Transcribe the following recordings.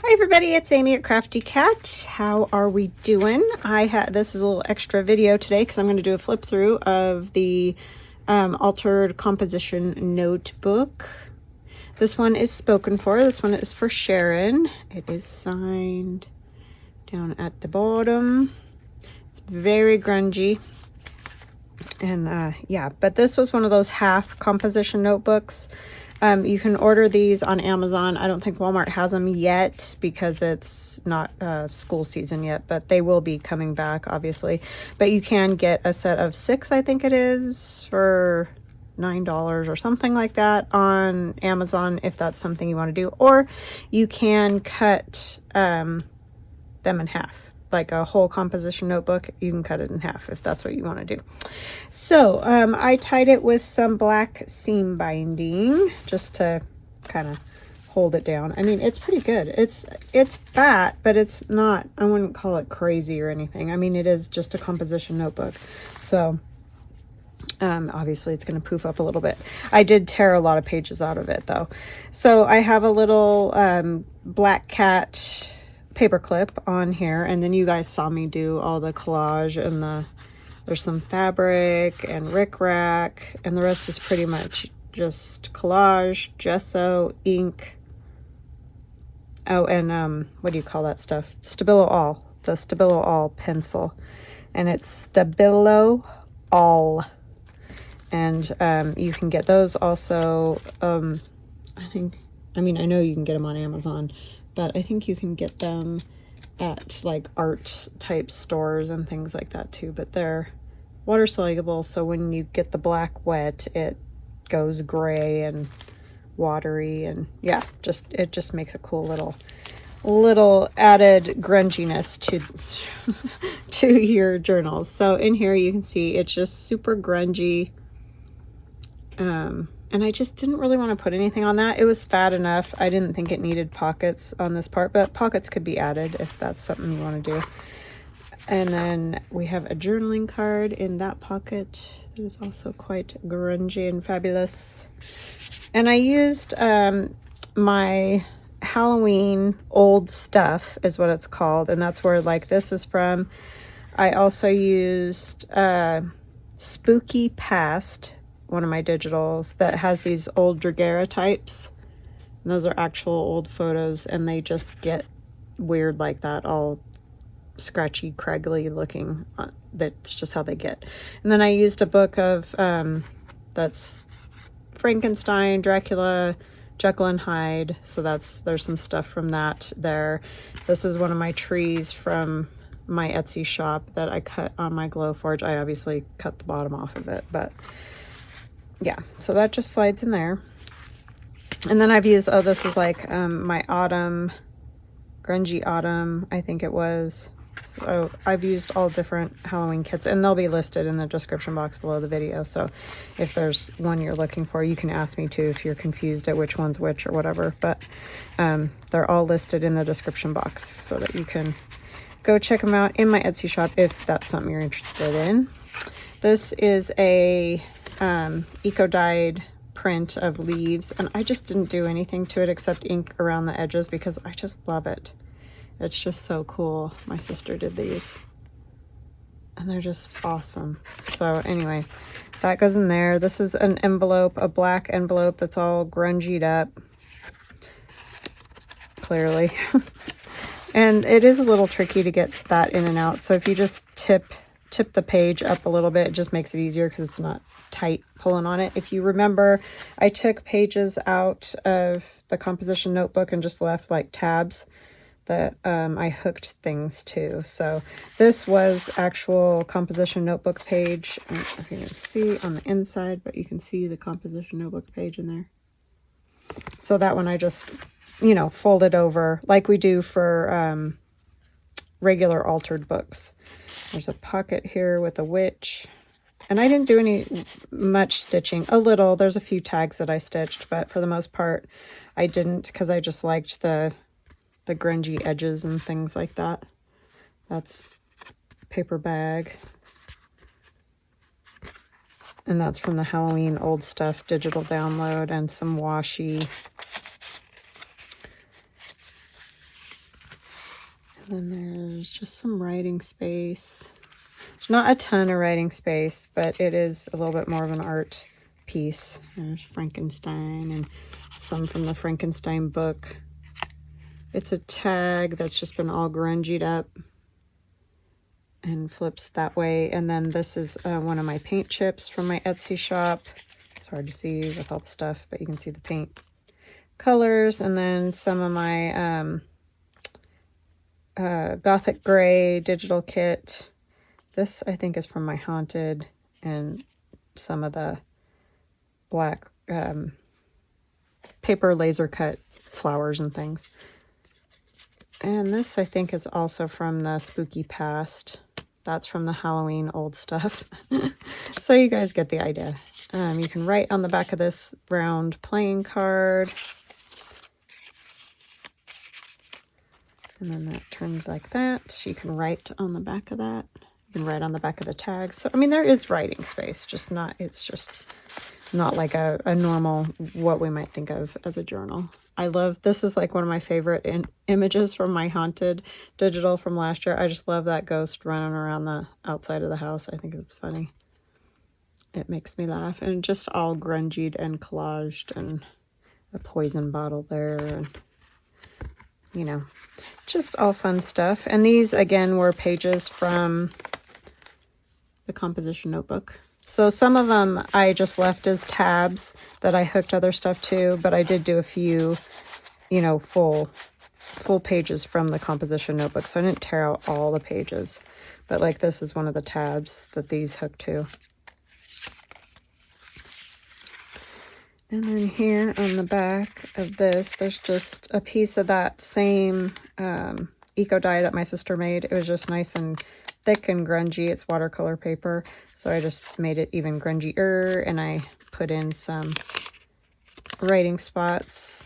Hi everybody, it's Amy at Crafty Cat. How are we doing? This is a little extra video today because I'm going to do a flip through of the altered composition notebook. This one is spoken for. This one is for Sharon. It is signed down at the bottom. It's very grungy. And yeah, but this was one of those half composition notebooks. You can order these on Amazon. I don't think Walmart has them yet because it's not school season yet, but they will be coming back, obviously. But you can get a set of 6, I think it is, for $9 or something like that on Amazon if that's something you want to do. Or you can cut them in half. Like a whole composition notebook, you can cut it in half if that's what you want to do. So I tied it with some black seam binding just to kind of hold it down. I mean, it's pretty good. It's fat, but it's not, I wouldn't call it crazy or anything. I mean, it is just a composition notebook. So obviously it's going to poof up a little bit. I did tear a lot of pages out of it though. So I have a little black cat paper clip on here, and then you guys saw me do all the collage, and there's some fabric and rickrack, and the rest is pretty much just collage, gesso, ink. Oh, and what do you call that stuff? Stabilo All, the Stabilo All pencil, and it's Stabilo All, and you can get those also. I know you can get them on Amazon, but I think you can get them at like art type stores and things like that too. But they're water soluble, so when you get the black wet, it goes gray and watery, and yeah, it just makes a cool little added grunginess to to your journals. So in here you can see it's just super grungy. And I just didn't really want to put anything on that. It was fat enough. I didn't think it needed pockets on this part, but pockets could be added if that's something you want to do. And then we have a journaling card in that pocket. It is also quite grungy and fabulous. And I used my Halloween old stuff is what it's called. And that's where like this is from. I also used Spooky Past, one of my digitals, that has these old daguerreotypes, and those are actual old photos, and they just get weird like that, all scratchy, craggly looking. That's just how they get. And then I used a book of that's Frankenstein, Dracula, Jekyll and Hyde, so there's some stuff from that there. This is one of my trees from my Etsy shop that I cut on my Glowforge. I obviously cut the bottom off of it, but yeah, so that just slides in there. And then I've used, this is like my autumn, grungy autumn, I think it was. So I've used all different Halloween kits, and they'll be listed in the description box below the video. So if there's one you're looking for, you can ask me too if you're confused at which one's which or whatever. But they're all listed in the description box so that you can go check them out in my Etsy shop if that's something you're interested in. This is a eco-dyed print of leaves, and I just didn't do anything to it except ink around the edges because I just love it. It's just so cool. My sister did these and they're just awesome. So anyway, that goes in there. This is an envelope, a black envelope that's all grungied up, clearly. And it is a little tricky to get that in and out, so if you just tip the page up a little bit, it just makes it easier because it's not tight pulling on it. If you remember, I took pages out of the composition notebook and just left like tabs that I hooked things to. So this was actual composition notebook page. I don't know if you can see on the inside, but you can see the composition notebook page in there. So that one I just, fold it over like we do for regular altered books. There's a pocket here with a witch, and I didn't do much stitching. A little, there's a few tags that I stitched, but for the most part I didn't because I just liked the grungy edges and things like that. That's paper bag, and that's from the Halloween old stuff digital download, and some washi. And then there's just some writing space. There's not a ton of writing space, but it is a little bit more of an art piece. There's Frankenstein and some from the Frankenstein book. It's a tag that's just been all grungied up and flips that way. And then this is one of my paint chips from my Etsy shop. It's hard to see with all the stuff, but you can see the paint colors. And then some of my Gothic Gray digital kit. This I think is from my Haunted, and some of the black paper laser cut flowers and things. And this I think is also from the Spooky Past. That's from the Halloween old stuff. So you guys get the idea. You can write on the back of this round playing card. And then that turns like that. You can write on the back of that. You can write on the back of the tag. So, I mean, there is writing space, just not, it's just not like a normal, what we might think of as a journal. I love, this is like one of my favorite images from my Haunted digital from last year. I just love that ghost running around the outside of the house. I think it's funny. It makes me laugh. And just all grungied and collaged, and a poison bottle there, and you know, just all fun stuff. And these again were pages from the composition notebook. So some of them I just left as tabs that I hooked other stuff to, but I did do a few, you know, full pages from the composition notebook. So I didn't tear out all the pages, but like this is one of the tabs that these hook to. And then here on the back of this, there's just a piece of that same eco die that my sister made. It was just nice and thick and grungy. It's watercolor paper, so I just made it even grungier, and I put in some writing spots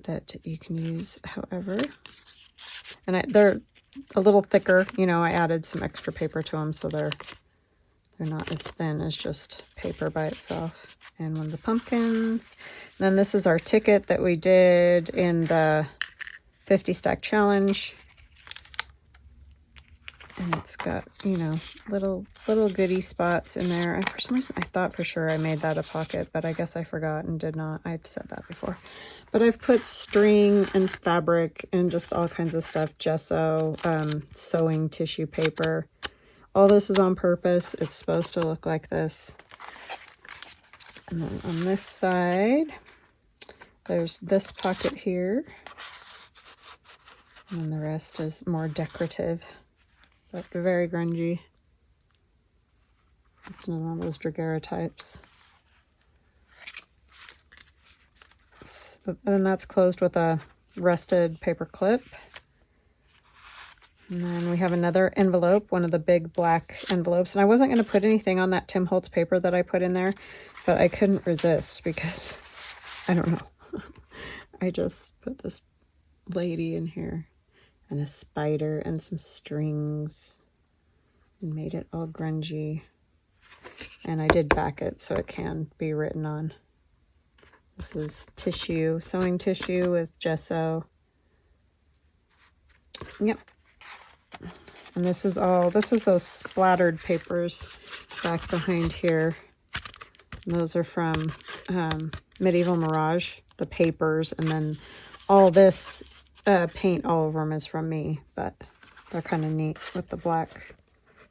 that you can use however. And they're a little thicker, you know, I added some extra paper to them, so they're not as thin as just paper by itself. And one of the pumpkins. And then this is our ticket that we did in the 50 stack challenge. And it's got, you know, little goodie spots in there. For some reason, I thought for sure I made that a pocket, but I guess I forgot and did not. I've said that before. But I've put string and fabric and just all kinds of stuff. Gesso, sewing tissue paper. All this is on purpose. It's supposed to look like this. And then on this side, there's this pocket here. And the rest is more decorative, but very grungy. It's not one of those daguerreotypes. And that's closed with a rusted paper clip. And then we have another envelope, one of the big black envelopes. And I wasn't going to put anything on that Tim Holtz paper that I put in there, but I couldn't resist because, I don't know. I just put this lady in here and a spider and some strings and made it all grungy. And I did back it so it can be written on. This is tissue, sewing tissue with gesso. Yep. And this is those splattered papers back behind here. And those are from Medieval Mirage, the papers. And then all this paint all over them is from me, but they're kind of neat with the black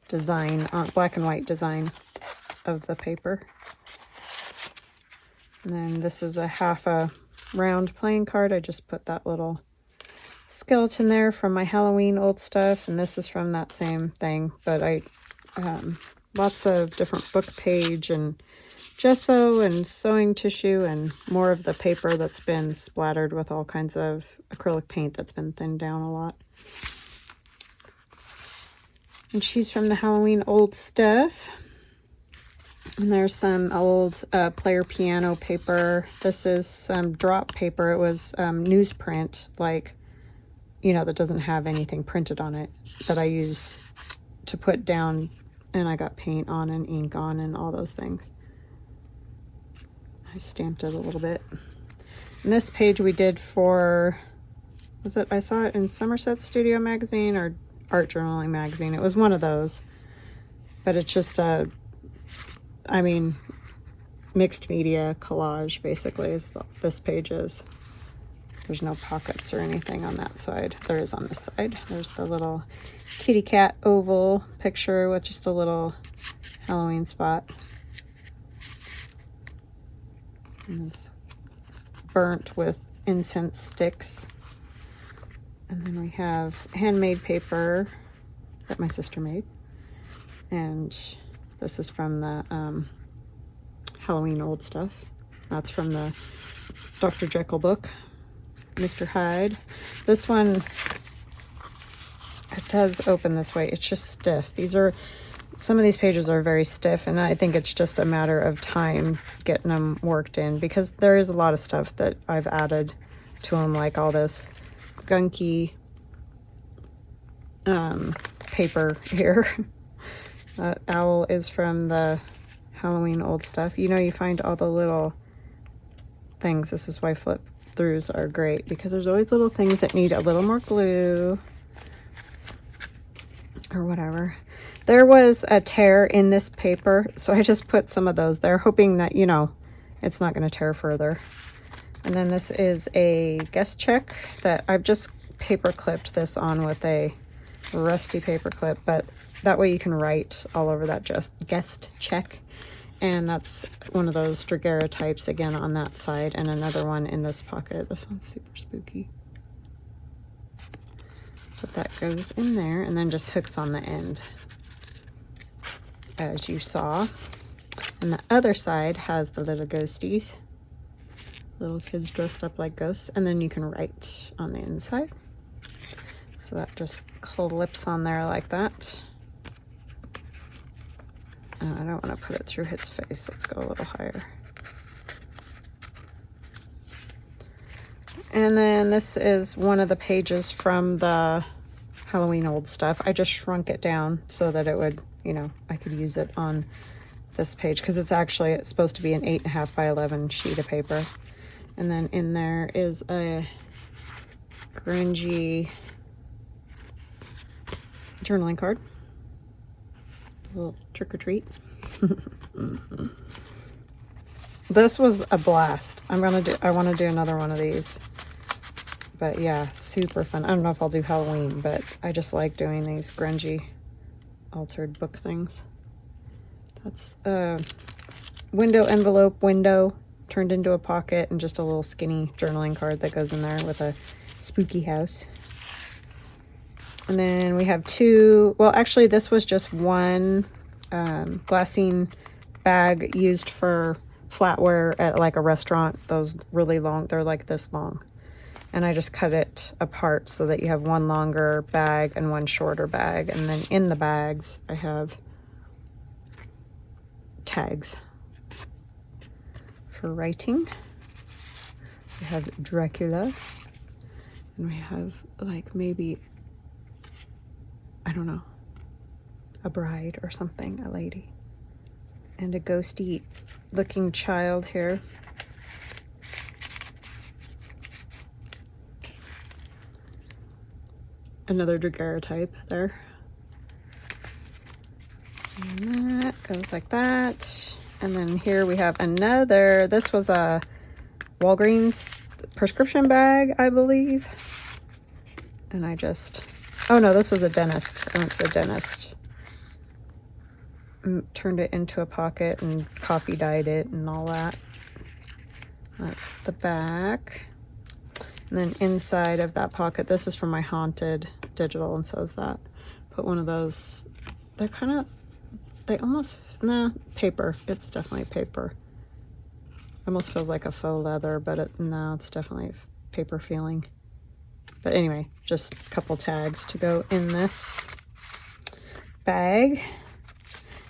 design, black and white design of the paper. And then this is a half a round playing card. I just put that little skeleton there from my Halloween old stuff, and this is from that same thing, but I lots of different book page and gesso and sewing tissue and more of the paper that's been splattered with all kinds of acrylic paint that's been thinned down a lot. And she's from the Halloween old stuff. And there's some old player piano paper. This is some drop paper. It was newsprint, like, you know, that doesn't have anything printed on it, that I use to put down, and I got paint on and ink on and all those things. I stamped it a little bit. And this page we did for Was it, I saw it in Somerset Studio Magazine or Art Journaling Magazine. It was one of those. But it's just a, I mean, mixed media collage, basically, is this page is. There's no pockets or anything on that side. There is on this side. There's the little kitty cat oval picture with just a little Halloween spot. And it's burnt with incense sticks. And then we have handmade paper that my sister made. And this is from the Halloween old stuff. That's from the Dr. Jekyll book. Mr. Hyde. This one, it does open this way. It's just stiff. Some of these pages are very stiff, and I think it's just a matter of time getting them worked in, because there is a lot of stuff that I've added to them, like all this gunky paper here. That owl is from the Halloween old stuff. You know, you find all the little things. This is why flip throughs are great, because there's always little things that need a little more glue or whatever. There was a tear in this paper, so I just put some of those there, hoping that, you know, it's not going to tear further. And then this is a guest check that I've just paper clipped this on with a rusty paper clip, but that way you can write all over that just guest check. And that's one of those daguerreotypes again on that side, and another one in this pocket. This one's super spooky. But that goes in there and then just hooks on the end, as you saw. And the other side has the little ghosties. Little kids dressed up like ghosts. And then you can write on the inside. So that just clips on there like that. I don't want to put it through his face. Let's go a little higher. And then this is one of the pages from the Halloween old stuff. I just shrunk it down so that it would, you know, I could use it on this page, because it's supposed to be an 8.5 by 11 sheet of paper. And then in there is a grungy journaling card. A little trick or treat. This was a blast. I want to do another one of these. But yeah, super fun. I don't know if I'll do Halloween, but I just like doing these grungy altered book things. That's a window envelope window turned into a pocket, and just a little skinny journaling card that goes in there with a spooky house. And then we have two, well, actually this was just one glassine bag used for flatware at like a restaurant. Those really long, they're like this long. And I just cut it apart so that you have one longer bag and one shorter bag. And then in the bags, I have tags for writing. We have Dracula. And we have like maybe, I don't know, a bride or something, a lady. And a ghosty looking child here. Another daguerreotype there. And that goes like that. And then here we have another, this was a Walgreens prescription bag, I believe. And I just, oh no, this was a dentist. I went to the dentist. Turned it into a pocket and coffee dyed it and all that. That's the back. And then inside of that pocket, this is from my Haunted digital, and so is that. Put one of those, they're kind of, they almost, nah, paper. It's definitely paper. Almost feels like a faux leather, but no, it's definitely paper feeling. But anyway, just a couple tags to go in this bag.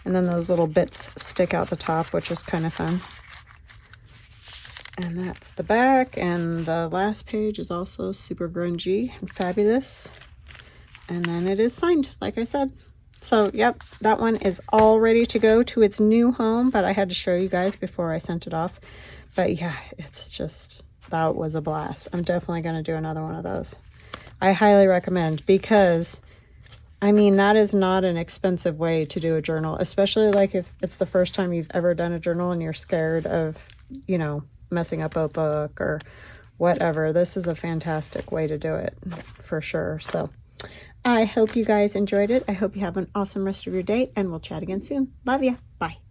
And then those little bits stick out the top, which is kind of fun. And that's the back. And the last page is also super grungy and fabulous. And then it is signed, like I said. So, yep, that one is all ready to go to its new home. But I had to show you guys before I sent it off. But yeah, it's just that was a blast. I'm definitely going to do another one of those. I highly recommend, because I mean, that is not an expensive way to do a journal, especially like if it's the first time you've ever done a journal and you're scared of, you know, messing up a book or whatever. This is a fantastic way to do it for sure. So I hope you guys enjoyed it. I hope you have an awesome rest of your day, and we'll chat again soon. Love ya. Bye.